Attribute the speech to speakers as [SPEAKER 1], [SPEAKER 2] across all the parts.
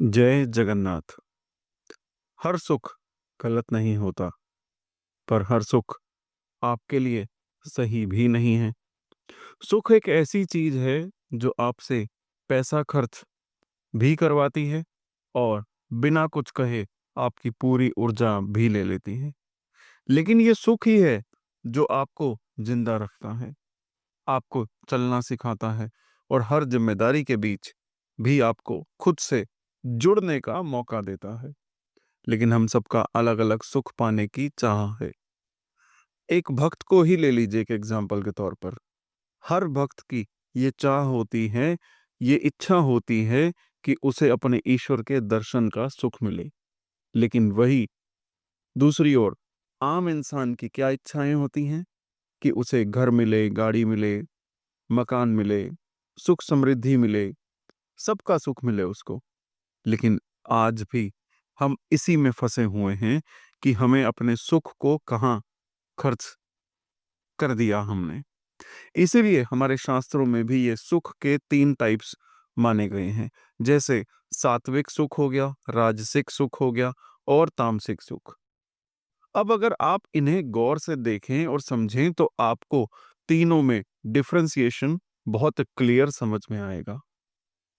[SPEAKER 1] जय जगन्नाथ। हर सुख गलत नहीं होता, पर हर सुख आपके लिए सही भी नहीं है। सुख एक ऐसी चीज है जो आपसे पैसा खर्च भी करवाती है और बिना कुछ कहे आपकी पूरी ऊर्जा भी ले लेती है। लेकिन ये सुख ही है जो आपको जिंदा रखता है, आपको चलना सिखाता है और हर जिम्मेदारी के बीच भी आपको खुद से जुड़ने का मौका देता है। लेकिन हम सबका अलग अलग सुख पाने की चाह है। एक भक्त को ही ले लीजिए एक एग्जाम्पल के तौर पर। हर भक्त की ये चाह होती है, ये इच्छा होती है कि उसे अपने ईश्वर के दर्शन का सुख मिले। लेकिन वही दूसरी ओर आम इंसान की क्या इच्छाएं होती हैं कि उसे घर मिले, गाड़ी मिले, मकान मिले, सुख समृद्धि मिले, सबका सुख मिले उसको। लेकिन आज भी हम इसी में फंसे हुए हैं कि हमें अपने सुख को कहाँ खर्च कर दिया हमने। इसीलिए हमारे शास्त्रों में भी ये सुख के 3 टाइप्स माने गए हैं। जैसे सात्विक सुख हो गया, राजसिक सुख हो गया और तामसिक सुख। अब अगर आप इन्हें गौर से देखें और समझें तो आपको तीनों में डिफरेंशिएशन बहुत क्लियर समझ में आएगा।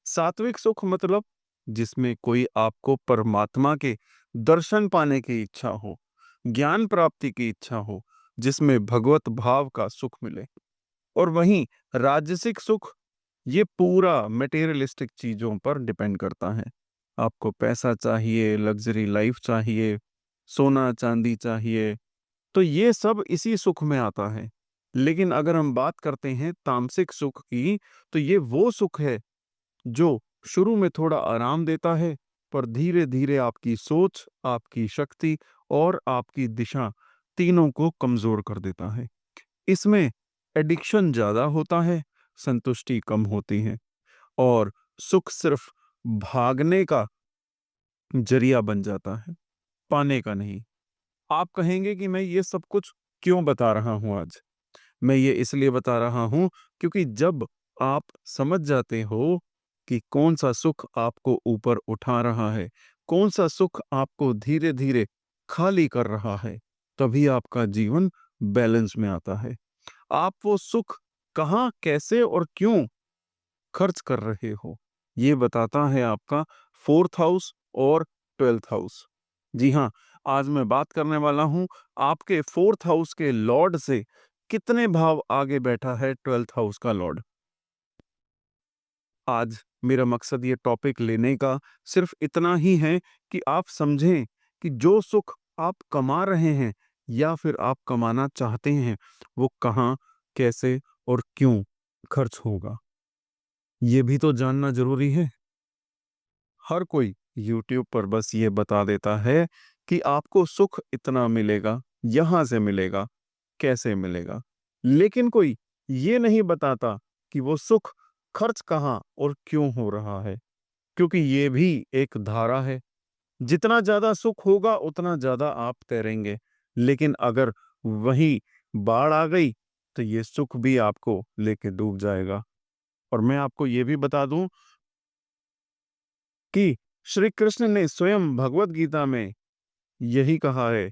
[SPEAKER 1] सात्विक सुख मतलब जिसमें कोई आपको परमात्मा के दर्शन पाने की इच्छा हो, ज्ञान प्राप्ति की इच्छा हो, जिसमें भगवत भाव का सुख मिले। और वहीं राजसिक सुख ये पूरा मटेरियलिस्टिक चीजों पर डिपेंड करता है। आपको पैसा चाहिए, लग्जरी लाइफ चाहिए, सोना चांदी चाहिए, तो ये सब इसी सुख में आता है। लेकिन अगर हम बात करते हैं तामसिक सुख की, तो ये वो सुख है जो शुरू में थोड़ा आराम देता है, पर धीरे धीरे आपकी सोच, आपकी शक्ति और आपकी दिशा तीनों को कमजोर कर देता है। इसमें एडिक्शन ज्यादा होता है, संतुष्टि कम होती है और सुख सिर्फ भागने का जरिया बन जाता है, पाने का नहीं। आप कहेंगे कि मैं ये सब कुछ क्यों बता रहा हूं आज? मैं ये इसलिए बता रहा हूं क्योंकि जब आप समझ जाते हो कि कौन सा सुख आपको ऊपर उठा रहा है, कौन सा सुख आपको धीरे धीरे खाली कर रहा है, तभी आपका जीवन बैलेंस में आता है। आप वो सुख कहाँ, कैसे और क्यों खर्च कर रहे हो, ये बताता है आपका 4th हाउस और 12th हाउस। जी हाँ, आज मैं बात करने वाला हूं आपके 4th हाउस के लॉर्ड से। कितने भाव आगे बैठा है 12th हाउस का लॉर्ड? आज मेरा मकसद ये टॉपिक लेने का सिर्फ इतना ही है कि आप समझें कि जो सुख आप कमा रहे हैं या फिर आप कमाना चाहते हैं, वो कहाँ, कैसे और क्यों खर्च होगा, ये भी तो जानना जरूरी है। हर कोई YouTube पर बस ये बता देता है कि आपको सुख इतना मिलेगा, यहां से मिलेगा, कैसे मिलेगा। लेकिन कोई ये नहीं बताता कि वो सुख खर्च कहाँ और क्यों हो रहा है, क्योंकि ये भी एक धारा है। जितना ज्यादा सुख होगा उतना ज्यादा आप तैरेंगे, लेकिन अगर वही बाढ़ आ गई तो ये सुख भी आपको लेके डूब जाएगा। और मैं आपको ये भी बता दूं कि श्री कृष्ण ने स्वयं भगवत गीता में यही कहा है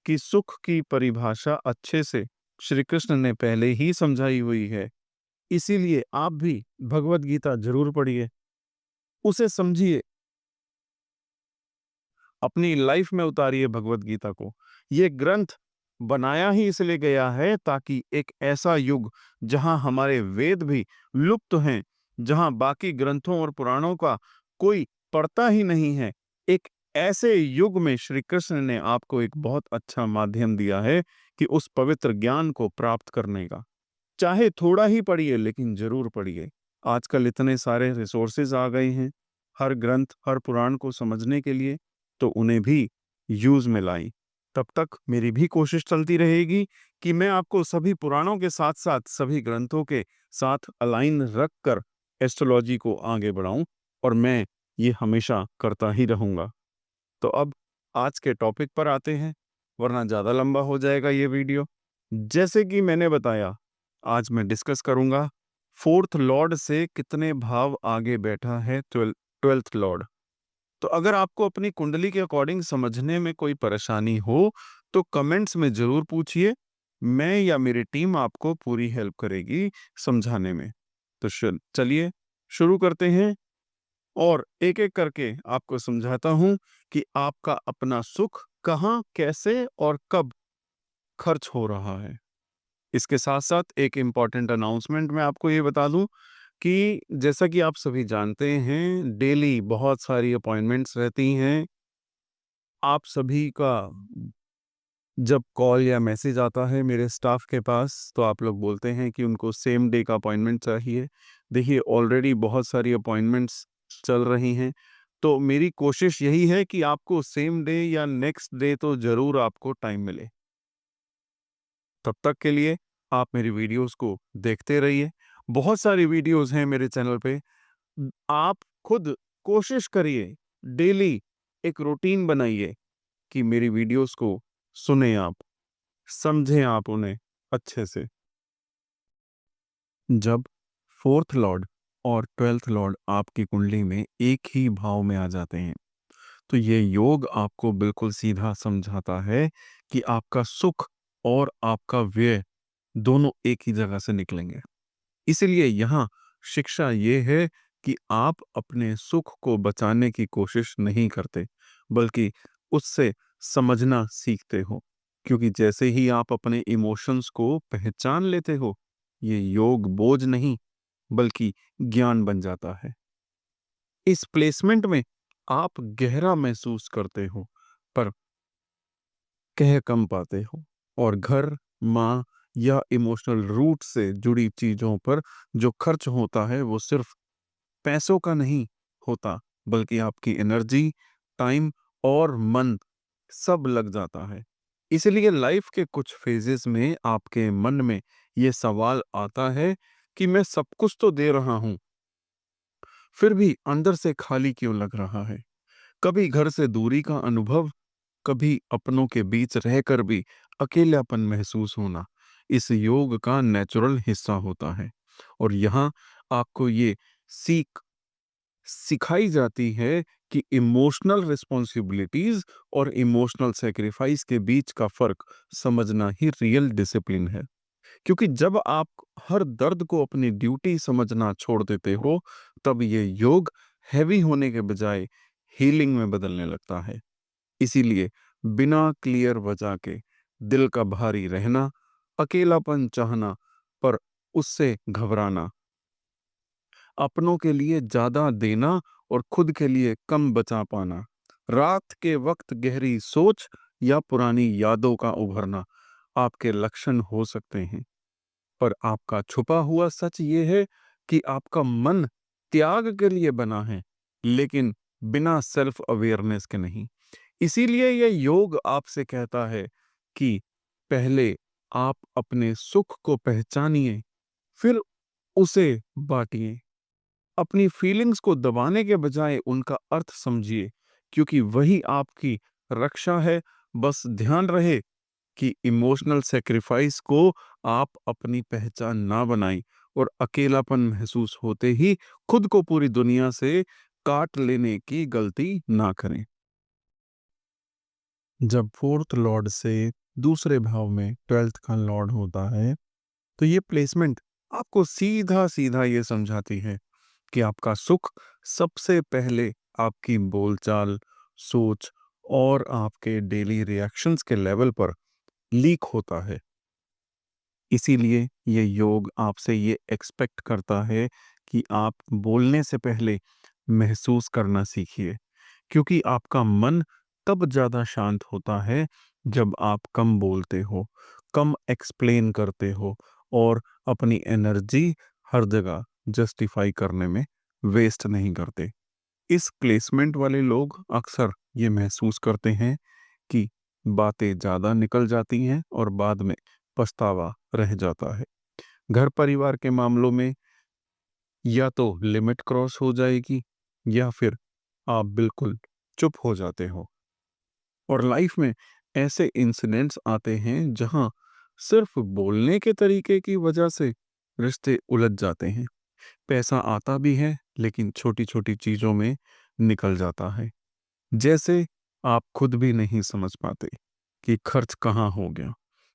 [SPEAKER 1] कि सुख की परिभाषा अच्छे से श्री कृष्ण ने पहले ही समझाई हुई है। इसीलिए आप भी भगवत गीता जरूर पढ़िए, उसे समझिए, अपनी लाइफ में उतारिए भगवत गीता को। ये ग्रंथ बनाया ही इसलिए गया है ताकि एक ऐसा युग जहां हमारे वेद भी लुप्त हैं, जहां बाकी ग्रंथों और पुराणों का कोई पढ़ता ही नहीं है, एक ऐसे युग में श्री कृष्ण ने आपको एक बहुत अच्छा माध्यम दिया है कि उस पवित्र ज्ञान को प्राप्त करने का। चाहे थोड़ा ही पढ़िए लेकिन जरूर पढ़िए। आजकल इतने सारे रिसोर्सेज आ गए हैं हर ग्रंथ, हर पुराण को समझने के लिए, तो उन्हें भी यूज में लाई। तब तक मेरी भी कोशिश चलती रहेगी कि मैं आपको सभी पुराणों के साथ साथ सभी ग्रंथों के साथ अलाइन रखकर एस्ट्रोलॉजी को आगे बढ़ाऊं, और मैं ये हमेशा करता ही रहूंगा। तो अब आज के टॉपिक पर आते हैं, वरना ज़्यादा लंबा हो जाएगा ये वीडियो। जैसे कि मैंने बताया, आज मैं डिस्कस करूंगा 4th लॉर्ड से कितने भाव आगे बैठा है 12th लॉर्ड। तो अगर आपको अपनी कुंडली के अकॉर्डिंग समझने में कोई परेशानी हो, तो कमेंट्स में ज़रूर पूछिए। मैं या मेरी टीम आपको पूरी हेल्प करेगी समझाने में। तो चलिए शुरू करते हैं और एक-एक करके आपको समझाता हूँ कि आपका अपना सुख कहाँ, कैसे और कब खर्च हो रहा है। इसके साथ-साथ एक इम्पॉर्टेंट अनाउंसमेंट मैं आपको ये बता दूँ कि जैसा कि आप सभी जानते हैं, डेली बहुत सारी अपॉइंटमेंट्स रहती हैं। आप सभी का जब कॉल या मैसेज आता है मेरे स्टाफ के पास, तो आप लोग बोलते हैं कि उनको सेम डे का अपॉइंटमेंट चाहिए। देखिए, ऑलरेडी बहुत सारी अपॉइंटमेंट्स चल रही हैं, तो मेरी कोशिश यही है कि आपको सेम डे या नेक्स्ट डे तो ज़रूर आपको टाइम मिले। तब तक के लिए आप मेरी वीडियोज़ को देखते रहिए। बहुत सारी वीडियोज़ हैं मेरे चैनल पे। आप खुद कोशिश करिए, डेली एक रूटीन बनाइए कि मेरी वीडियोज़ को सुनें आप, समझें आप उन्हें अच्छे से। जब 4th लॉर्ड और 12th लॉर्ड आपकी कुंडली में एक ही भाव में आ जाते हैं, तो ये योग आपको बिल्कुल सीधा समझाता है कि आपका सुख और आपका व्यय दोनों एक ही जगह से निकलेंगे। इसीलिए यहाँ शिक्षा ये है कि आप अपने सुख को बचाने की कोशिश नहीं करते, बल्कि उससे समझना सीखते हो। क्योंकि जैसे ही आप अपने इमोशंस को पहचान लेते हो, ये योग बोझ नहीं, बल्कि ज्ञान बन जाता है। इस प्लेसमेंट में आप गहरा महसूस करते हो, पर कह कम पाते हो और घर, माँ या इमोशनल रूट से जुड़ी चीज़ों पर जो खर्च होता है, वो सिर्फ पैसों का नहीं होता, बल्कि आपकी एनर्जी, टाइम और मन सब लग जाता है। इसलिए लाइफ के कुछ फेजेस में आपके मन में ये सवाल आता है कि मैं सब कुछ तो दे रहा हूँ, फिर भी अंदर से खाली क्यों लग रहा है? कभी घर से दूरी का अनुभव, कभी अपनों के बीच रहकर भी अकेलापन महसूस होना, इस योग का नेचुरल हिस्सा होता है। और यहाँ आपको ये सीख सिखाई जाती है कि इमोशनल रिस्पॉन्सिबिलिटीज और इमोशनल सेक्रीफाइस के बीच का फर्क समझना ही रियल डिसिप्लिन है। क्योंकि जब आप हर दर्द को अपनी ड्यूटी समझना छोड़ देते हो, तब ये योग हैवी होने के बजाय हीलिंग में बदलने लगता है। इसीलिए बिना क्लियर वजह के दिल का भारी रहना, अकेलापन चाहना, पर उससे घबराना, अपनों के लिए ज्यादा देना और खुद के लिए कम बचा पाना, रात के वक्त गहरी सोच या पुरानी यादों का उभरना आपके लक्षण हो सकते हैं। पर आपका छुपा हुआ सच ये है कि आपका मन त्याग के लिए बना है, लेकिन बिना सेल्फ अवेयरनेस के नहीं। इसीलिए यह योग आपसे कहता है कि पहले आप अपने सुख को पहचानिए, फिर उसे बांटिए। अपनी फीलिंग्स को दबाने के बजाय उनका अर्थ समझिए, क्योंकि वही आपकी रक्षा है। बस ध्यान रहे कि इमोशनल सेक्रीफाइस को आप अपनी पहचान ना बनाएं और अकेलापन महसूस होते ही खुद को पूरी दुनिया से काट लेने की गलती ना करें। जब 4th लॉर्ड से दूसरे भाव में 12th का लॉर्ड होता है, तो ये प्लेसमेंट आपको सीधा सीधा ये समझाती है कि आपका सुख सबसे पहले आपकी बोलचाल, सोच और आपके डेली रिएक्शंस के लेवल पर लीक होता है। इसीलिए ये योग आपसे ये एक्सपेक्ट करता है कि आप बोलने से पहले महसूस करना सीखिए, क्योंकि आपका मन तब ज़्यादा शांत होता है जब आप कम बोलते हो, कम एक्सप्लेन करते हो और अपनी एनर्जी हर जगह जस्टिफाई करने में वेस्ट नहीं करते। इस प्लेसमेंट वाले लोग अक्सर ये महसूस करते हैं कि बातें ज़्यादा निकल जाती हैं और बाद में पछतावा रह जाता है। घर परिवार के मामलों में या तो लिमिट क्रॉस हो जाएगी या फिर आप बिल्कुल चुप हो जाते हो। और लाइफ में ऐसे इंसिडेंट्स आते हैं जहां सिर्फ बोलने के तरीके की वजह से रिश्ते उलझ जाते हैं। पैसा आता भी है, लेकिन छोटी छोटी चीजों में निकल जाता है। जैसे आप खुद भी नहीं समझ पाते कि खर्च कहाँ हो गया,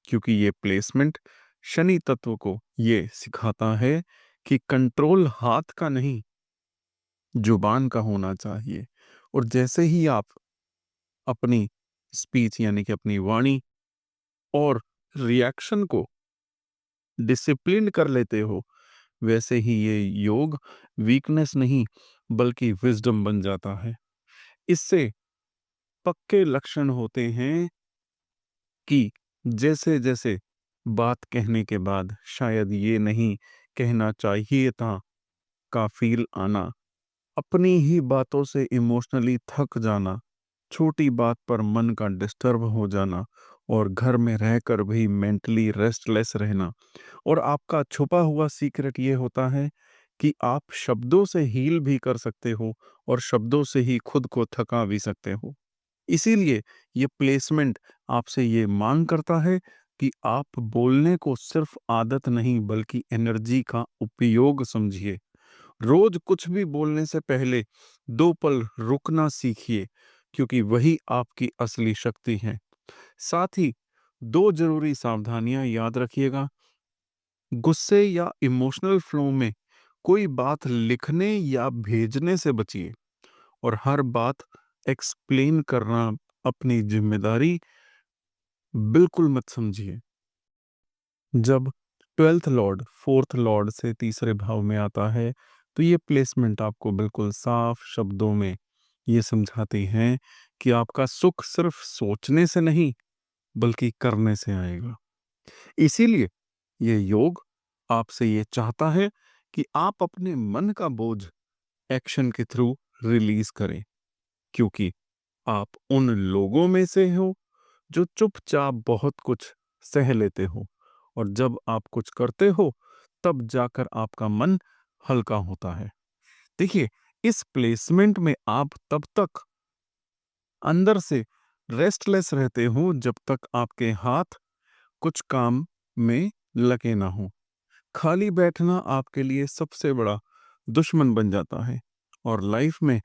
[SPEAKER 1] क्योंकि ये प्लेसमेंट शनि तत्व को ये सिखाता है कि कंट्रोल हाथ का नहीं, जुबान का होना चाहिए। और जैसे ही आप अपनी स्पीच यानी कि अपनी वाणी और रिएक्शन को डिसिप्लिन कर लेते हो, वैसे ही ये योग वीकनेस नहीं बल्कि विजडम बन जाता है। इससे पक्के लक्षण होते हैं कि जैसे जैसे बात कहने के बाद शायद ये नहीं कहना चाहिए था का फील आना, अपनी ही बातों से इमोशनली थक जाना, छोटी बात पर मन का डिस्टर्ब हो जाना, और घर में रहकर भी मेंटली रेस्टलेस रहना। और आपका छुपा हुआ सीक्रेट ये होता है कि आप शब्दों से हील भी कर सकते हो और शब्दों से ही खुद को थका भी सकते हो। इसीलिए ये प्लेसमेंट आपसे ये मांग करता है कि आप बोलने को सिर्फ आदत नहीं बल्कि एनर्जी का उपयोग समझिए। रोज कुछ भी बोलने से पहले 2 पल रुकना सीखिए, क्योंकि वही आपकी असली शक्ति है। साथ ही 2 जरूरी सावधानियां याद रखिएगा। गुस्से या इमोशनल फ्लो में कोई बात लिखने या भेजने से बचिए, और हर बात एक्सप्लेन करना अपनी जिम्मेदारी बिल्कुल मत समझिए। जब 12th लॉर्ड 4th लॉर्ड से तीसरे भाव में आता है, तो ये प्लेसमेंट आपको बिल्कुल साफ शब्दों में ये समझाती हैं कि आपका सुख सिर्फ सोचने से नहीं बल्कि करने से आएगा। इसीलिए ये योग आपसे ये चाहता है कि आप अपने मन का बोझ एक्शन के थ्रू रिलीज करें, क्योंकि आप उन लोगों में से हो जो चुपचाप बहुत कुछ सह लेते हो, और जब आप कुछ करते हो तब जाकर आपका मन हल्का होता है। देखिए, इस प्लेसमेंट में आप तब तक अंदर से रेस्टलेस रहते हो जब तक आपके हाथ कुछ काम में लगे ना हो। खाली बैठना आपके लिए सबसे बड़ा दुश्मन बन जाता है, और लाइफ में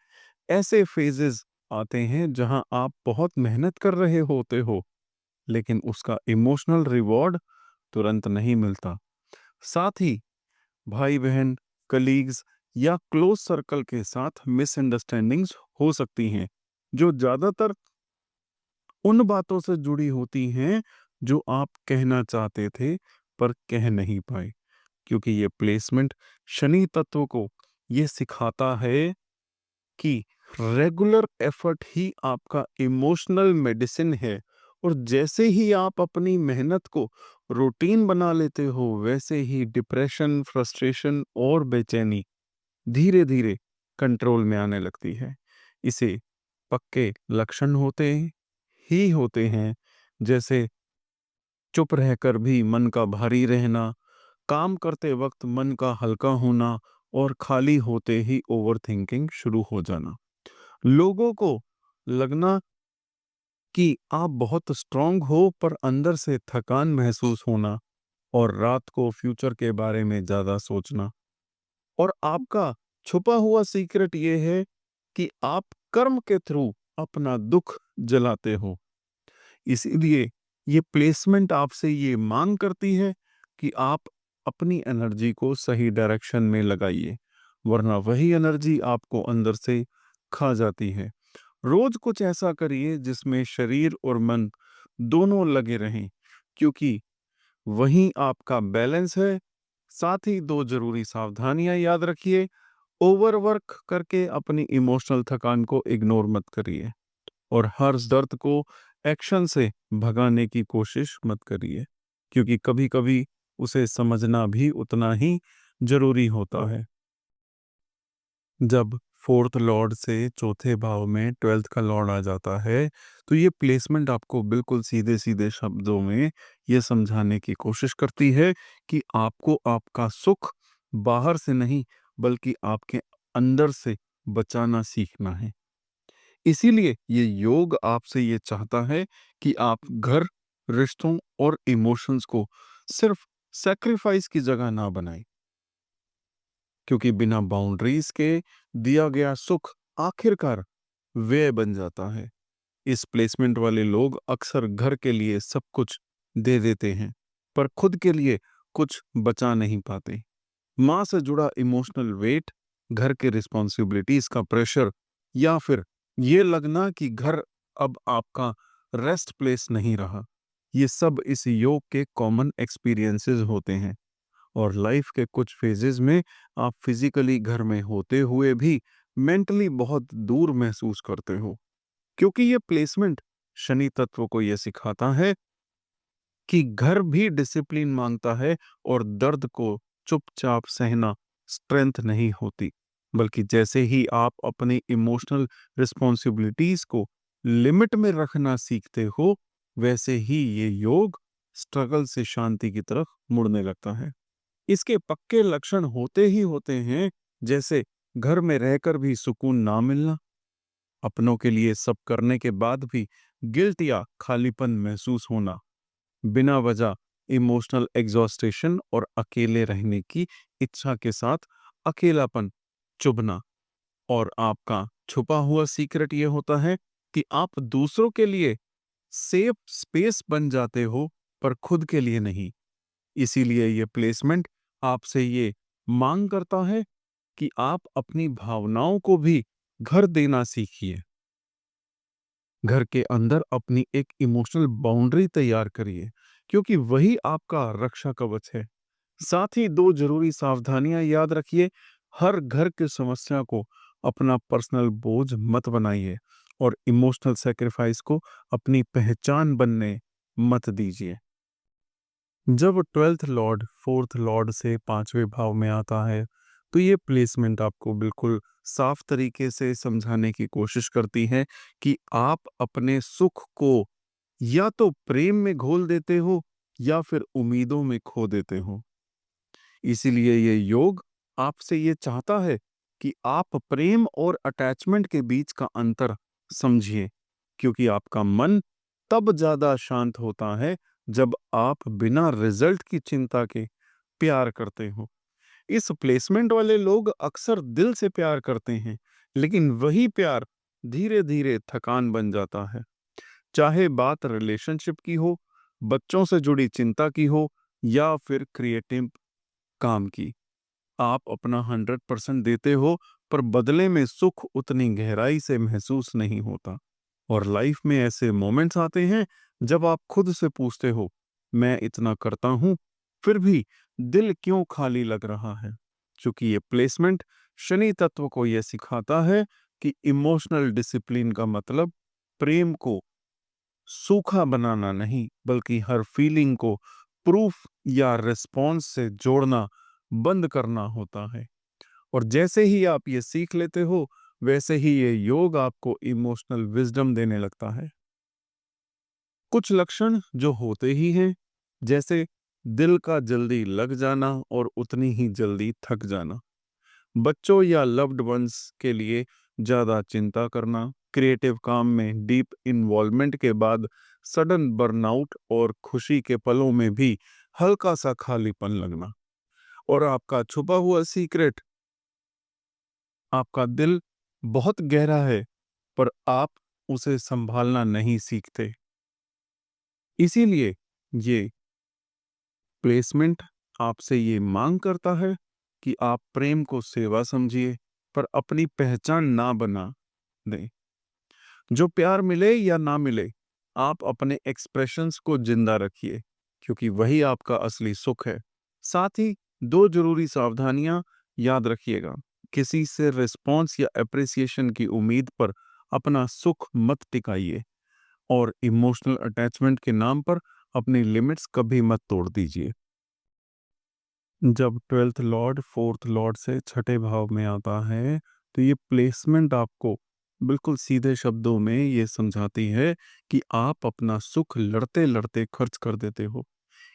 [SPEAKER 1] ऐसे फेजेस आते हैं जहां आप बहुत मेहनत कर रहे होते हो, लेकिन उसका इमोशनल रिवॉर्ड तुरंत नहीं मिलता। साथ ही भाई बहन, कलीग्स या क्लोज सर्कल के साथ मिसअंडरस्टैंडिंग्स हो सकती हैं, जो ज्यादातर उन बातों से जुड़ी होती हैं जो आप कहना चाहते थे पर कह नहीं पाए। क्योंकि ये प्लेसमेंट शनि तत्व को ये सिखाता है कि रेगुलर एफर्ट ही आपका इमोशनल मेडिसिन है, और जैसे ही आप अपनी मेहनत को रूटीन बना लेते हो, वैसे ही डिप्रेशन, फ्रस्ट्रेशन और बेचैनी धीरे धीरे कंट्रोल में आने लगती है। इसे पक्के लक्षण होते हैं, जैसे चुप रहकर भी मन का भारी रहना, काम करते वक्त मन का हल्का होना, और खाली होते ही ओवरथिंकिंग शुरू हो जाना। लोगों को लगना कि आप बहुत स्ट्रांग हो पर अंदर से थकान महसूस होना, और रात को फ्यूचर के बारे में ज्यादा सोचना। और आपका छुपा हुआ सीक्रेट ये है कि आप कर्म के थ्रू अपना दुख जलाते हो। इसीलिए ये प्लेसमेंट आपसे ये मांग करती है कि आप अपनी एनर्जी को सही डायरेक्शन में लगाइए, वरना वही एनर्जी आपको अंदर से खा जाती है। रोज कुछ ऐसा करिए जिसमें शरीर और मन दोनों लगे रहें, क्योंकि वहीं आपका बैलेंस है। साथ ही 2 जरूरी सावधानियां याद रखिए। ओवरवर्क करके अपनी इमोशनल थकान को इग्नोर मत करिए, और हर दर्द को एक्शन से भगाने की कोशिश मत करिए, क्योंकि कभी-कभी उसे समझना भी उतना ही जरूरी होता है। जब 4th लॉर्ड से चौथे भाव में 12th का लॉर्ड आ जाता है, तो ये प्लेसमेंट आपको बिल्कुल सीधे-सीधे शब्दों में ये समझाने की कोशिश करती है कि आपको आपका सुख बाहर से नहीं बल्कि आपके अंदर से बचाना सीखना है। इसीलिए ये योग आपसे ये चाहता है कि आप घर, रिश्तों और इमोशंस को सिर्फ सैक्रिफाइस की जगह ना बनाएं, क्योंकि बिना बाउंड्रीज के दिया गया सुख आखिरकार व्यय बन जाता है। इस प्लेसमेंट वाले लोग अक्सर घर के लिए सब कुछ दे देते हैं, पर खुद के लिए कुछ बचा नहीं पाते। माँ से जुड़ा इमोशनल वेट, घर के रिस्पॉन्सिबिलिटीज का प्रेशर, या फिर ये लगना कि घर अब आपका रेस्ट प्लेस नहीं रहा, ये सब इस योग के कॉमन एक्सपीरियंसेस होते हैं। और लाइफ के कुछ फेजेस में आप फिजिकली घर में होते हुए भी मेंटली बहुत दूर महसूस करते हो, क्योंकि ये प्लेसमेंट शनि तत्व को यह सिखाता है कि घर भी डिसिप्लिन मांगता है, और दर्द को चुपचाप सहना स्ट्रेंथ नहीं होती, बल्कि जैसे ही आप अपनी इमोशनल रिस्पॉन्सिबिलिटीज को लिमिट में रखना सीखते हो, वैसे ही ये योग स्ट्रगल से शांति की तरफ मुड़ने लगता है। इसके पक्के लक्षण होते ही होते हैं, जैसे घर में रहकर भी सुकून ना मिलना, अपनों के लिए सब करने के बाद भी गिल्ट या खालीपन महसूस होना, बिना वजह इमोशनल एग्जॉस्टेशन और अकेले रहने की इच्छा के साथ अकेलापन चुभना। और आपका छुपा हुआ सीक्रेट ये होता है कि आप दूसरों के लिए सेफ स्पेस बन जाते हो, पर खुद के लिए नहीं। इसीलिए ये प्लेसमेंट आपसे ये मांग करता है कि आप अपनी भावनाओं को भी घर देना सीखिए। घर के अंदर अपनी एक इमोशनल बाउंड्री तैयार करिए, क्योंकि वही आपका रक्षा कवच है। साथ ही दो जरूरी सावधानियां याद रखिए। हर घर की समस्या को अपना पर्सनल बोझ मत बनाइए, और इमोशनल सेक्रीफाइस को अपनी पहचान बनने मत दीजिए। जब 12th लॉर्ड 4th लॉर्ड से 5वें भाव में आता है, तो ये प्लेसमेंट आपको बिल्कुल साफ तरीके से समझाने की कोशिश करती है कि आप अपने सुख को या तो प्रेम में घोल देते हो, या फिर उम्मीदों में खो देते हो। इसीलिए ये योग आपसे ये चाहता है कि आप प्रेम और अटैचमेंट के बीच का अंतर समझिए, क्योंकि आपका मन तब ज्यादा शांत होता है जब आप बिना रिजल्ट की चिंता के प्यार करते हो। इस प्लेसमेंट वाले लोग अक्सर दिल से प्यार करते हैं, लेकिन वही प्यार धीरे धीरे थकान बन जाता है। चाहे बात रिलेशनशिप की हो, बच्चों से जुड़ी चिंता की हो, या फिर क्रिएटिव काम की। आप अपना 100% देते हो, पर बदले में सुख उतनी गहराई से महसूस नहीं होता। और लाइफ में ऐसे मोमेंट्स आते हैं जब आप खुद से पूछते हो, मैं इतना करता हूं, फिर भी दिल क्यों खाली लग रहा है। क्योंकि ये प्लेसमेंट शनि तत्व को यह सिखाता है कि इमोशनल डिसिप्लिन का मतलब प्रेम को सूखा बनाना नहीं, बल्कि हर फीलिंग को प्रूफ या रिस्पॉन्स से जोड़ना बंद करना होता है। और जैसे ही आप ये सीख लेते हो, वैसे ही ये योग आपको इमोशनल विजडम देने लगता है। कुछ लक्षण जो होते ही हैं, जैसे दिल का जल्दी लग जाना और उतनी ही जल्दी थक जाना, बच्चों या लव्ड वंस के लिए ज्यादा चिंता करना, क्रिएटिव काम में डीप इन्वॉल्वमेंट के बाद सडन बर्नआउट, और खुशी के पलों में भी हल्का सा खालीपन लगना। और आपका छुपा हुआ सीक्रेट, आपका दिल बहुत गहरा है, पर आप उसे संभालना नहीं सीखते। इसीलिए ये प्लेसमेंट आपसे ये मांग करता है कि आप प्रेम को सेवा समझिए, पर अपनी पहचान ना बना दें। जो प्यार मिले या ना मिले, आप अपने एक्सप्रेशंस को जिंदा रखिए, क्योंकि वही आपका असली सुख है। साथ ही दो जरूरी सावधानियां याद रखिएगा। किसी से रिस्पॉन्स या अप्रिसिएशन की उम्मीद पर अपना सुख मत टिकाइए, और इमोशनल अटैचमेंट के नाम पर अपनी लिमिट्स कभी मत तोड़ दीजिए। जब 12th लॉर्ड 4th लॉर्ड से छठे भाव में आता है, तो ये प्लेसमेंट आपको बिल्कुल सीधे शब्दों में ये समझाती है कि आप अपना सुख लड़ते लड़ते खर्च कर देते हो।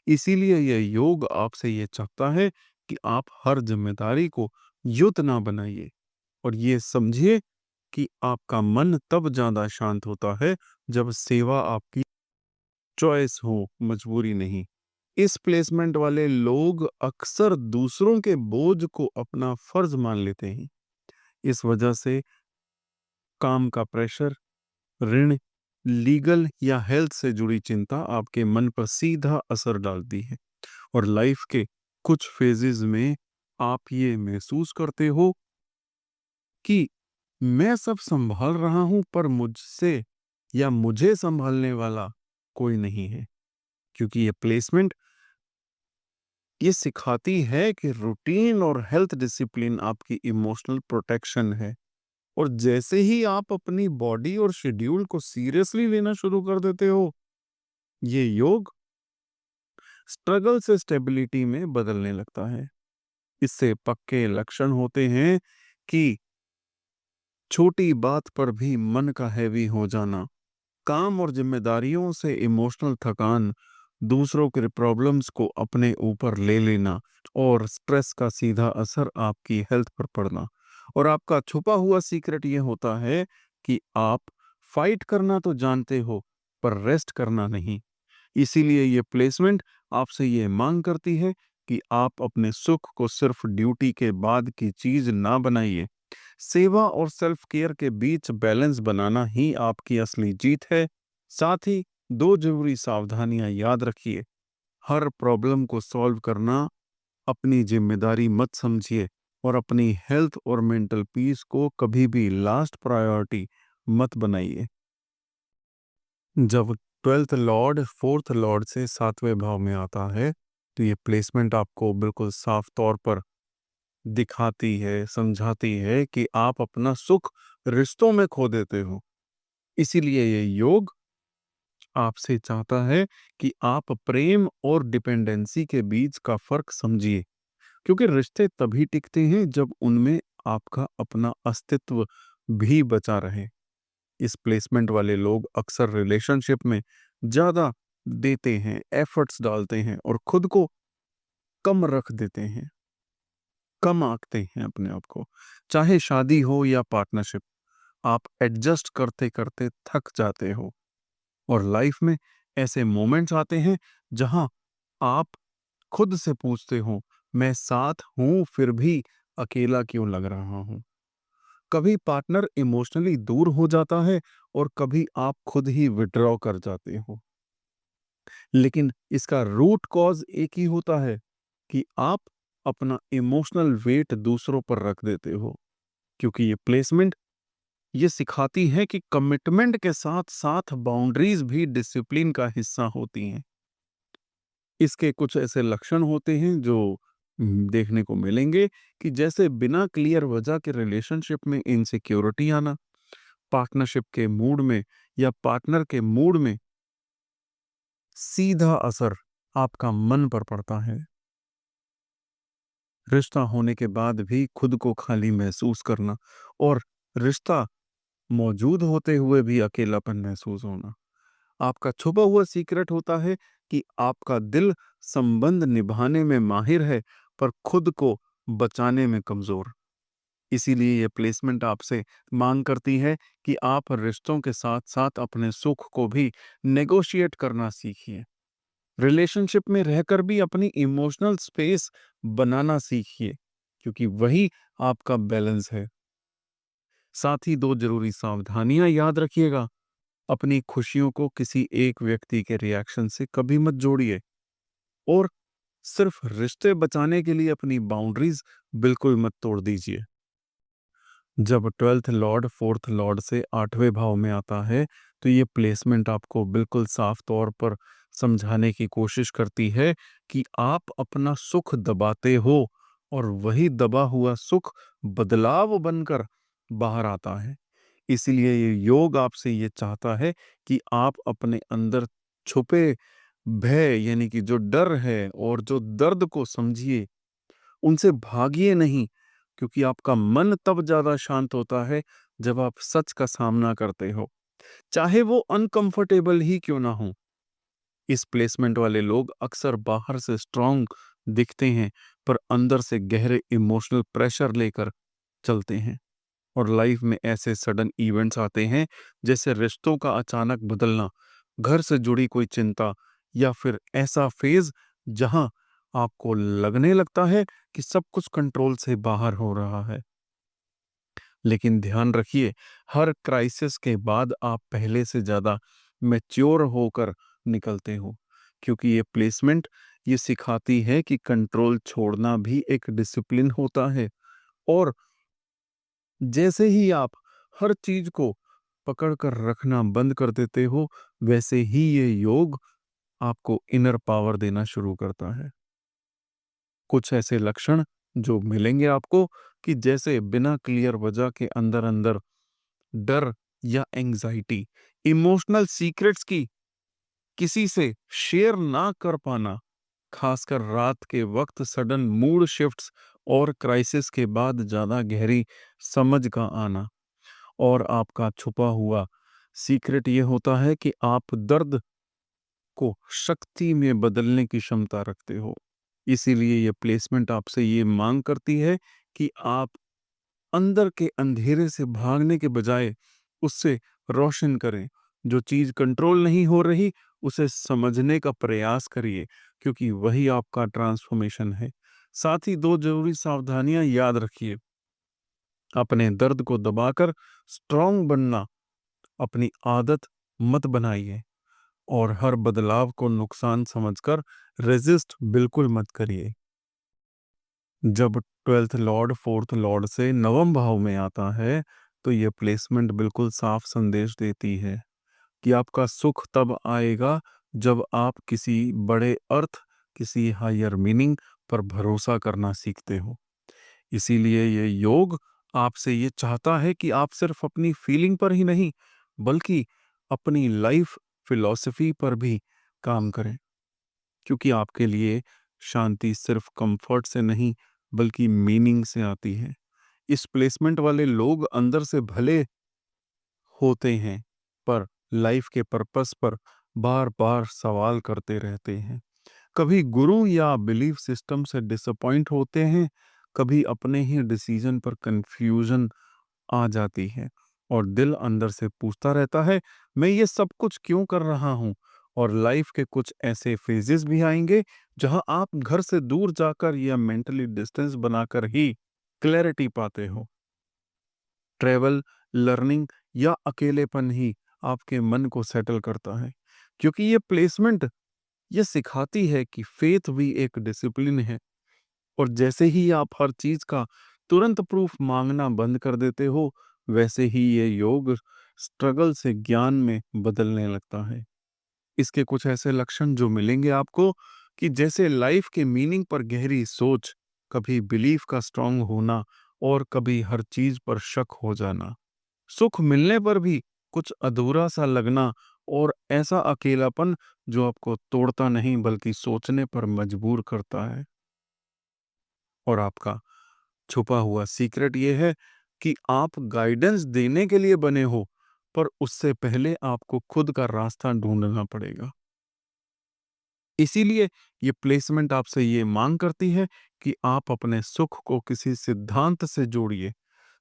[SPEAKER 1] इसीलिए यह योग आपसे ये चाहता है कि आप हर जिम्मेदारी को युद्ध ना बनाइए, और ये समझिए कि आपका मन तब ज्यादा शांत होता है जब सेवा आपकी चॉइस हो, मजबूरी नहीं। इस प्लेसमेंट वाले लोग अक्सर दूसरों के बोझ को अपना फर्ज मान लेते हैं। इस वजह से काम का प्रेशर, ऋण, लीगल या हेल्थ से जुड़ी चिंता आपके मन पर सीधा असर डालती है। और लाइफ के कुछ फेजेस में आप ये महसूस करते हो कि मैं सब संभाल रहा हूं, पर मुझसे या मुझे संभालने वाला कोई नहीं है। क्योंकि ये प्लेसमेंट ये सिखाती है कि रूटीन और हेल्थ डिसिप्लिन आपकी इमोशनल प्रोटेक्शन है। और जैसे ही आप अपनी बॉडी और शेड्यूल को सीरियसली लेना शुरू कर देते हो, ये योग स्ट्रगल से स्टेबिलिटी में बदलने लगता है। इससे पक्के लक्षण होते हैं कि छोटी बात पर भी मन का हैवी हो जाना, काम और जिम्मेदारियों से इमोशनल थकान, दूसरों के प्रॉब्लम्स को अपने ऊपर ले लेना और स्ट्रेस का सीधा असर आपकी हेल्थ पर पड़ना। और आपका छुपा हुआ सीक्रेट ये होता है कि आप फाइट करना तो जानते हो, पर रेस्ट करना नहीं। इसीलिए ये प्लेसमेंट आपसे ये मांग करती है कि आप अपने सुख को सिर्फ ड्यूटी के बाद की चीज ना बनाइए। सेवा और सेल्फ केयर के बीच बैलेंस बनाना ही आपकी असली जीत है। साथ ही दो जरूरी सावधानियां याद रखिए। हर प्रॉब्लम को सॉल्व करना अपनी जिम्मेदारी मत समझिए, और अपनी हेल्थ और मेंटल पीस को कभी भी लास्ट प्रायोरिटी मत बनाइए। जब 12th लॉर्ड 4th लॉर्ड से 7वें भाव में आता है, तो ये प्लेसमेंट आपको बिल्कुल साफ तौर पर दिखाती है, समझाती है कि आप अपना सुख रिश्तों में खो देते हो। इसीलिए ये योग आपसे चाहता है कि आप प्रेम और डिपेंडेंसी के बीच का फर्क समझिए। क्योंकि रिश्ते तभी टिकते हैं जब उनमें आपका अपना अस्तित्व भी बचा रहे। इस प्लेसमेंट वाले लोग अक्सर रिलेशनशिप में ज्यादा देते हैं, एफर्ट्स डालते हैं और खुद को कम रख देते हैं, कम आंकते हैं अपने आप को। चाहे शादी हो या पार्टनरशिप, आप एडजस्ट करते करते थक जाते हो। और लाइफ में ऐसे मोमेंट्स आते हैं जहां आप खुद से पूछते हो, मैं साथ हूं फिर भी अकेला क्यों लग रहा हूं। कभी पार्टनर इमोशनली दूर हो जाता है और कभी आप खुद ही विड्रॉ कर जाते हो। लेकिन इसका रूट कॉज एक ही होता है कि आप अपना इमोशनल वेट दूसरों पर रख देते हो। क्योंकि ये प्लेसमेंट ये सिखाती है कि कमिटमेंट के साथ साथ बाउंड्रीज भी डिसिप्लिन का हिस्सा होती हैं। इसके कुछ ऐसे लक्षण होते हैं जो देखने को मिलेंगे कि जैसे बिना क्लियर वजह के रिलेशनशिप में इनसिक्योरिटी आना, पार्टनरशिप के मूड में या पार्टनर के मूड में सीधा असर आपका मन पर पड़ता है। रिश्ता होने के बाद भी खुद को खाली महसूस करना, और रिश्ता मौजूद होते हुए भी अकेलापन महसूस होना। आपका छुपा हुआ सीक्रेट होता है कि आपका दिल संबंध निभाने में माहिर है, पर खुद को बचाने में कमजोर। इसीलिए ये प्लेसमेंट आपसे मांग करती है कि आप रिश्तों के साथ साथ अपने सुख को भी नेगोशिएट करना सीखिए। रिलेशनशिप में रहकर भी अपनी इमोशनल स्पेस बनाना सीखिए, क्योंकि वही आपका बैलेंस है। साथ ही दो जरूरी सावधानियां याद रखिएगा। अपनी खुशियों को किसी एक व्यक्ति के रिएक्शन से कभी मत जोड़िए, और सिर्फ रिश्ते बचाने के लिए अपनी बाउंड्रीज बिल्कुल मत तोड़ दीजिए। जब 12th लॉर्ड 4th लॉर्ड से 8वें भाव में आता है, तो ये प्लेसमेंट आपको बिल्कुल साफ तौर पर समझाने की कोशिश करती है कि आप अपना सुख दबाते हो, और वही दबा हुआ सुख बदलाव बनकर बाहर आता है। इसीलिए ये योग आपसे ये चाहता है कि आप अपने अंदर छुपे भय, यानी कि जो डर है और जो दर्द को समझिए, उनसे भागिए नहीं। क्योंकि आपका मन तब ज्यादा शांत होता है जब आप सच का सामना करते हो, चाहे वो अनकंफर्टेबल ही क्यों ना हो। इस प्लेसमेंट वाले लोग अक्सर बाहर से स्ट्रांग दिखते हैं, पर अंदर से गहरे इमोशनल प्रेशर लेकर चलते हैं। और लाइफ में ऐसे सडन इवेंट्स आते हैं, जैसे रिश्तों का अचानक बदलना, घर से जुड़ी कोई चिंता, या फिर ऐसा फेज जहां आपको लगने लगता है कि सब कुछ कंट्रोल से बाहर हो रहा है। लेकिन ध्यान रखिए, हर क्राइसिस के बाद आप पहले से ज़्यादा मैच्योर होकर निकलते हो, क्योंकि ये प्लेसमेंट ये सिखाती है कि कंट्रोल छोड़ना भी एक डिसिप्लिन होता है। और जैसे ही आप हर चीज को पकड़ कर रखना बंद कर देते हो, वैसे ही ये योग आपको इनर पावर देना शुरू करता है। कुछ ऐसे लक्षण जो मिलेंगे आपको कि जैसे बिना क्लियर वजह के अंदर अंदर डर या एंजाइटी, इमोशनल सीक्रेट्स की किसी से शेयर ना कर पाना, खासकर रात के वक्त सडन मूड शिफ्ट्स और क्राइसिस के बाद ज्यादा गहरी समझ का आना। और आपका छुपा हुआ सीक्रेट ये होता है कि आप दर्द को शक्ति में बदलने की क्षमता रखते हो। इसीलिए ये प्लेसमेंट आपसे ये मांग करती है कि आप अंदर के अंधेरे से भागने के बजाय उससे रोशन करें। जो चीज कंट्रोल नहीं हो रही, उसे समझने का प्रयास करिए, क्योंकि वही आपका ट्रांसफॉर्मेशन है। साथ ही दो जरूरी सावधानियां याद रखिए। अपने दर्द को दबाकर स्ट्रांग बनना अपनी आदत मत बनाइए, और हर बदलाव को नुकसान समझकर रेजिस्ट बिल्कुल मत करिए। जब 12th लॉर्ड 4th लॉर्ड से नवम भाव में आता है, तो यह प्लेसमेंट बिल्कुल साफ संदेश देती है कि आपका सुख तब आएगा जब आप किसी बड़े अर्थ, किसी हायर मीनिंग पर भरोसा करना सीखते हो। इसीलिए ये योग आपसे ये चाहता है कि आप सिर्फ अपनी फीलिंग पर ही नहीं, बल्कि अपनी लाइफ फिलॉसफी पर भी काम करें, क्योंकि आपके लिए शांति सिर्फ कंफर्ट से नहीं, बल्कि मीनिंग से आती है। इस प्लेसमेंट वाले लोग अंदर से भले होते हैं, पर लाइफ के पर्पस पर बार बार सवाल करते रहते हैं। कभी गुरु या बिलीफ सिस्टम से डिसअपॉइंट होते हैं, कभी अपने ही डिसीजन पर कंफ्यूजन आ जाती है, और दिल अंदर से पूछता रहता है, मैं ये सब कुछ क्यों कर रहा हूँ। और लाइफ के कुछ ऐसे फेजेस भी आएंगे जहां आप घर से दूर जाकर या मेंटली डिस्टेंस बनाकर ही क्लैरिटी पाते हो। ट्रेवल, लर्निंग या अकेलेपन ही आपके मन को सेटल करता है, क्योंकि ये प्लेसमेंट ये सिखाती है कि फेथ भी एक डिसिप्लिन है। और जैसे ही आप हर चीज का तुरंत प्रूफ मांगना बंद कर देते हो, वैसे ही ये योग स्ट्रगल से ज्ञान में बदलने लगता है। इसके कुछ ऐसे लक्षण जो मिलेंगे आपको कि जैसे लाइफ के मीनिंग पर गहरी सोच, कभी बिलीफ का स्ट्रांग होना, और कभी हर चीज पर शक हो जाना। सुख मिलने पर भी कुछ अधूरा सा लगना, और ऐसा अकेलापन जो आपको तोड़ता नहीं बल्कि सोचने पर मजबूर करता है। और आपका छुपा हुआ सीक्रेट ये है कि आप गाइडेंस देने के लिए बने हो, पर उससे पहले आपको खुद का रास्ता ढूंढना पड़ेगा। इसीलिए ये प्लेसमेंट आपसे ये मांग करती है कि आप अपने सुख को किसी सिद्धांत से जोड़िए,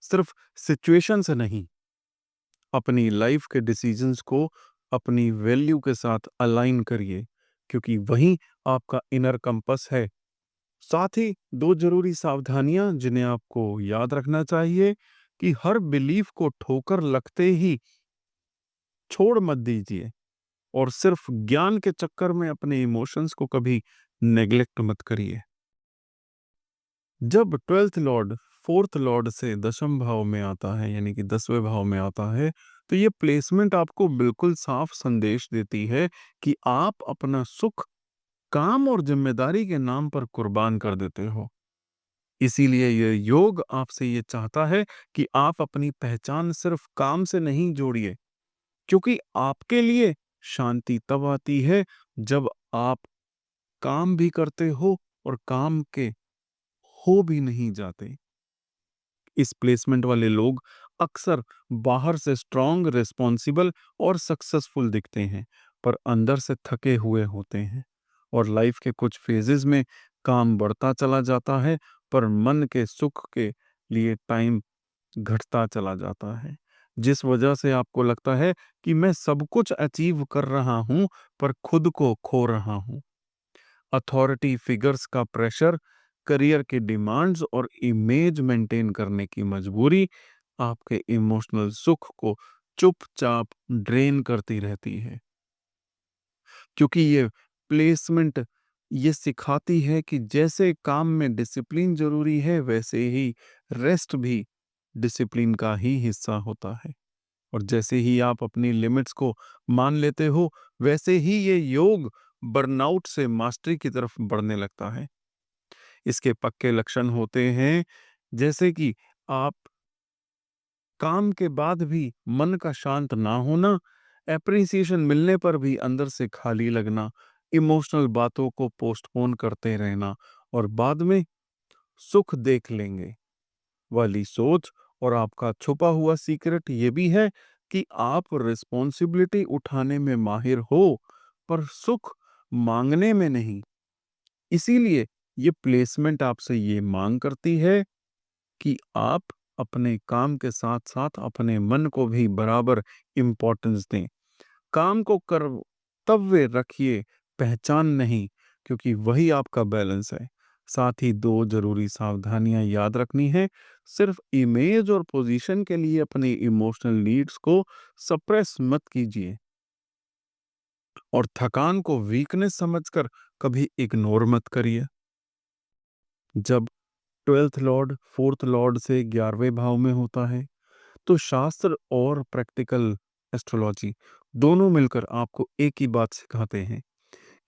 [SPEAKER 1] सिर्फ सिचुएशन से नहीं। अपनी लाइफ के डिसीजंस को अपनी वैल्यू के साथ अलाइन करिए, क्योंकि वही आपका इनर कंपस है। साथ ही दो जरूरी सावधानियां जिन्हें आपको याद रखना चाहिए कि हर बिलीफ को ठोकर लगते ही छोड़ मत दीजिए, और सिर्फ ज्ञान के चक्कर में अपने इमोशंस को कभी नेग्लेक्ट मत करिए। जब 12th लॉर्ड 4th लॉर्ड से दशम भाव में आता है, यानी कि 10वें भाव में आता है, तो ये प्लेसमेंट आपको बिल्कुल साफ संदेश देती है कि आप अपना सुख काम और जिम्मेदारी के नाम पर कुर्बान कर देते हो। इसीलिए ये योग आपसे ये चाहता है कि आप अपनी पहचान सिर्फ काम से नहीं जोड़िए, क्योंकि आपके लिए शांति तब आती है जब आप काम भी करते हो और काम के हो भी नहीं जाते। इस प्लेसमेंट वाले लोग अक्सर बाहर से स्ट्रांग, रिस्पॉन्सिबल और सक्सेसफुल दिखते हैं, पर अंदर से थके हुए होते हैं। और लाइफ के कुछ फेजेस में काम बढ़ता चला जाता है, पर मन के सुख के लिए टाइम घटता चला जाता है, जिस वजह से आपको लगता है कि मैं सब कुछ अचीव कर रहा हूं, पर खुद को खो रहा हूं। अथॉरिटी फिगर्स का प्रेशर, करियर के डिमांड्स और इमेज मेंटेन करने की मजबूरी आपके इमोशनल सुख को चुपचाप ड्रेन करती रहती है। क्योंकि ये प्लेसमेंट ये सिखाती है कि जैसे काम में डिसिप्लिन ज़रूरी है, वैसे ही रेस्ट भी डिसिप्लिन का ही हिस्सा होता है। और जैसे ही आप अपनी लिमिट्स को मान लेते हो, वैसे ही ये योग बर्नआउट से मास्टरी की तरफ बढ़ने लगता है। इसके पक्के लक्षण होते हैं, जैसे कि आप काम के बाद भी मन का शांत ना होना, एप्रिसिएशन मिलने पर भी अंदर से खाली लगना, इमोशनल बातों को पोस्टपोन करते रहना और बाद में सुख देख लेंगे वाली सोच। और आपका छुपा हुआ सीक्रेट ये भी है कि आप रिस्पॉन्सिबिलिटी उठाने में माहिर हो, पर सुख मांगने में नहीं। इसीलिए ये प्लेसमेंट आपसे ये मांग करती है कि आप अपने काम के साथ-साथ अपने मन को भी बराबर इम्पोर्टेंस दें। काम को कर्तव्य रखिए, पहचान नहीं, क्योंकि वही आपका बैलेंस है। साथ ही 2 ज़रूरी सावधानियाँ याद रखनी है, सिर्फ़ इमेज और पोज़ीशन के लिए अपनी इमोशनल नीड्स को सप्रेस मत कीजिए और थकान को वीकनेस समझकर कभी इग्नोर मत करिए। जब 12th लॉर्ड 4th लॉर्ड से 11वें भाव में होता है, तो शास्त्र और प्रैक्टिकल एस्ट्रोलॉजी दोनों मिलकर आपको एक ही बात सिखाते हैं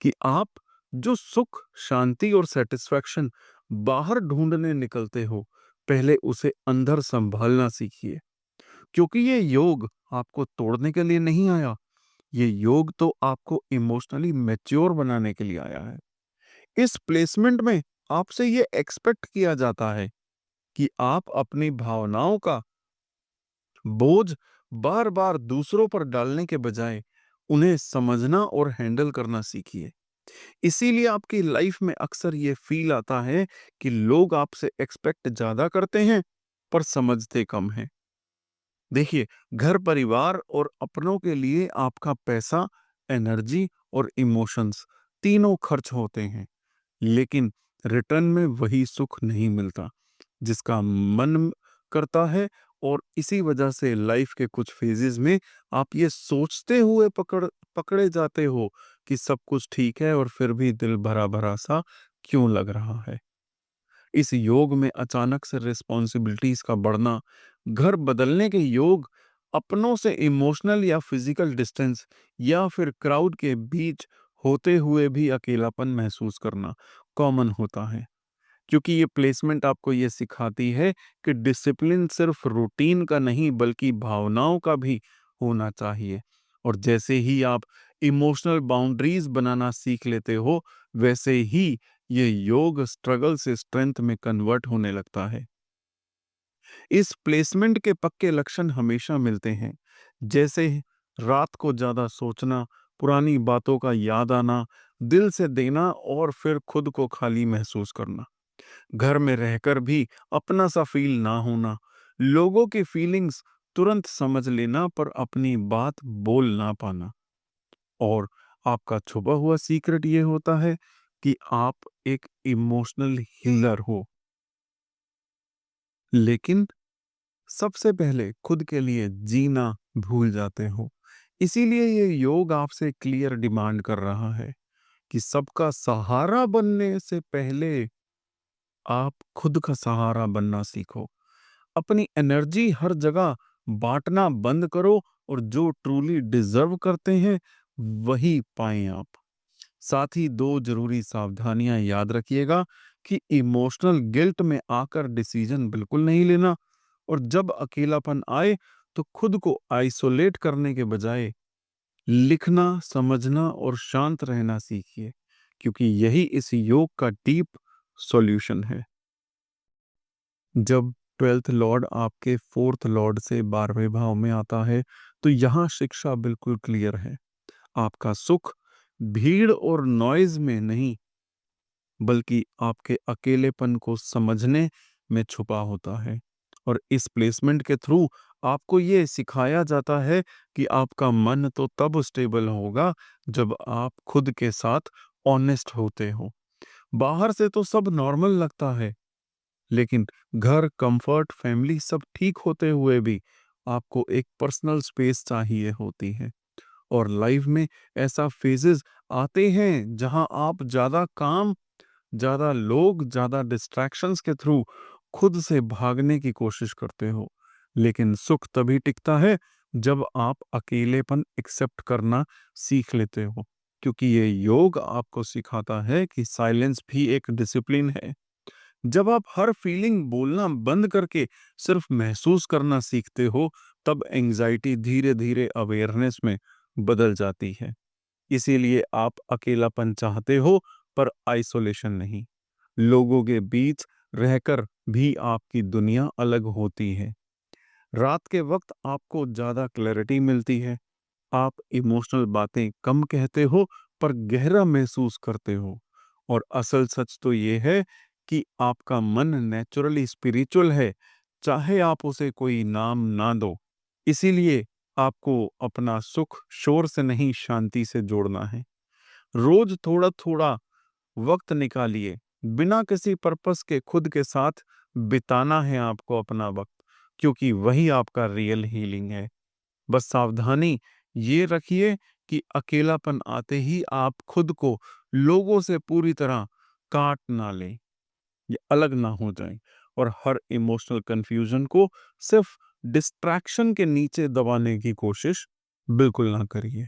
[SPEAKER 1] कि आप जो सुख, शांति और सैटिस्फैक्शन बाहर ढूंढने निकलते हो, पहले उसे अंदर संभालना सीखिए। क्योंकि ये योग आपको तोड़ने के लिए नहीं आया, ये योग तो आपको इमोशनली मैच्योर बनाने के लिए आया है। इस प्लेसमेंट में आपसे ये एक्सपेक्ट किया जाता है कि आप अपनी भावनाओं का बोझ बार-बार दूसरों पर डालने के बजाय उन्हें समझना और हैंडल करना सीखिए। इसीलिए आपकी लाइफ में अक्सर ये फील आता है कि लोग आपसे एक्सपेक्ट ज़्यादा करते हैं, पर समझते कम हैं। देखिए, घर परिवार और अपनों के लिए आपका पैसा, एनर्जी और इमोशंस तीनों खर्च होते हैं, लेकिन रिटर्न में वही सुख नहीं मिलता जिसका मन करता है। और इसी वजह से लाइफ के कुछ फेजेस में आप ये सोचते हुए पकड़े जाते हो कि सब कुछ ठीक है, और फिर भी दिल भरा भरा सा क्यों लग रहा है। इस योग में अचानक से रिस्पॉन्सिबिलिटीज का बढ़ना, घर बदलने के योग, अपनों से इमोशनल या फिजिकल डिस्टेंस, या फिर क्राउड के बीच होते हुए भी अकेलापन महसूस करना कॉमन होता है। क्योंकि ये प्लेसमेंट आपको ये सिखाती है कि डिसिप्लिन सिर्फ रूटीन का नहीं, बल्कि भावनाओं का भी होना चाहिए। और जैसे ही आप इमोशनल बाउंड्रीज बनाना सीख लेते हो, वैसे ही ये योग स्ट्रगल से स्ट्रेंथ में कन्वर्ट होने लगता है। इस प्लेसमेंट के पक्के लक्षण हमेशा मिलते हैं, जैसे रात को ज्यादा सोचना, पुरानी बातों का याद आना, दिल से देना और फिर खुद को खाली महसूस करना, घर में रहकर भी अपना सा फील ना होना, लोगों की फीलिंग्स तुरंत समझ लेना पर अपनी बात बोल ना पाना। और आपका छुपा हुआ सीक्रेट ये होता है कि आप एक इमोशनल हीलर हो, लेकिन सबसे पहले खुद के लिए जीना भूल जाते हो। इसीलिए ये योग आपसे क्लियर डिमांड कर रहा है कि सबका सहारा बनने से पहले आप खुद का सहारा बनना सीखो। अपनी एनर्जी हर जगह बांटना बंद करो, और जो ट्रूली डिजर्व करते हैं वही पाएं आप। साथ ही 2 जरूरी सावधानियां याद रखिएगा कि इमोशनल गिल्ट में आकर डिसीजन बिल्कुल नहीं लेना, और जब अकेलापन आए तो खुद को आइसोलेट करने के बजाय लिखना, समझना और शांत रहना सीखिए, क्योंकि यही इस योग का डीप सॉल्यूशन है। जब 12th लॉर्ड आपके 4th लॉर्ड से 12वें भाव में आता है, तो यहाँ शिक्षा बिल्कुल क्लियर है। आपका सुख भीड़ और नॉइज में नहीं, बल्कि आपके अकेलेपन को समझने में छुपा होता है। और इस प्लेसमेंट के थ्रू आपको ये सिखाया जाता है कि आपका मन तो तब स्टेबल होगा जब आप खुद के साथ ऑनेस्ट होते हो। बाहर से तो सब नॉर्मल लगता है, लेकिन घर, कंफर्ट, फैमिली सब ठीक होते हुए भी आपको एक पर्सनल स्पेस चाहिए होती है। और लाइफ में ऐसा फेजेस आते हैं जहां आप ज़्यादा काम, ज़्यादा लोग, ज़्यादा डिस्ट्रैक्शंस के थ्रू खुद से भागने की कोशिश करते हो। लेकिन सुख तभी टिकता है जब आप अकेलेपन एक्सेप्ट करना सीख लेते हो। क्योंकि ये योग आपको सिखाता है कि साइलेंस भी एक डिसिप्लिन है। जब आप हर फीलिंग बोलना बंद करके सिर्फ महसूस करना सीखते हो, तब एंजाइटी धीरे-धीरे अवेयरनेस में बदल जाती है। इसीलिए आप अकेलापन चाहते हो, पर आइसोलेशन नहीं। लोगों के बीच रहकर भी आपकी दुनिया अलग होती है। रात के वक्त आपको ज़्यादा क्लैरिटी मिलती है। आप इमोशनल बातें कम कहते हो, पर गहरा महसूस करते हो। और असल सच तो ये है कि आपका मन नेचुरली स्पिरिचुअल है, चाहे आप उसे कोई नाम ना दो। इसीलिए आपको अपना सुख शोर से नहीं, शांति से जोड़ना है। रोज थोड़ा-थोड़ा वक्त निकालिए, बिना किसी पर्पस के खुद के साथ बिताना है आपको अपना वक्त, क्योंकि वही आपका रियल हीलिंग है। बस सावधानी ये रखिए कि अकेलापन आते ही आप खुद को लोगों से पूरी तरह काट ना लें, ये अलग ना हो जाएं, और हर इमोशनल कंफ्यूजन को सिर्फ डिस्ट्रैक्शन के नीचे दबाने की कोशिश बिल्कुल ना करिए।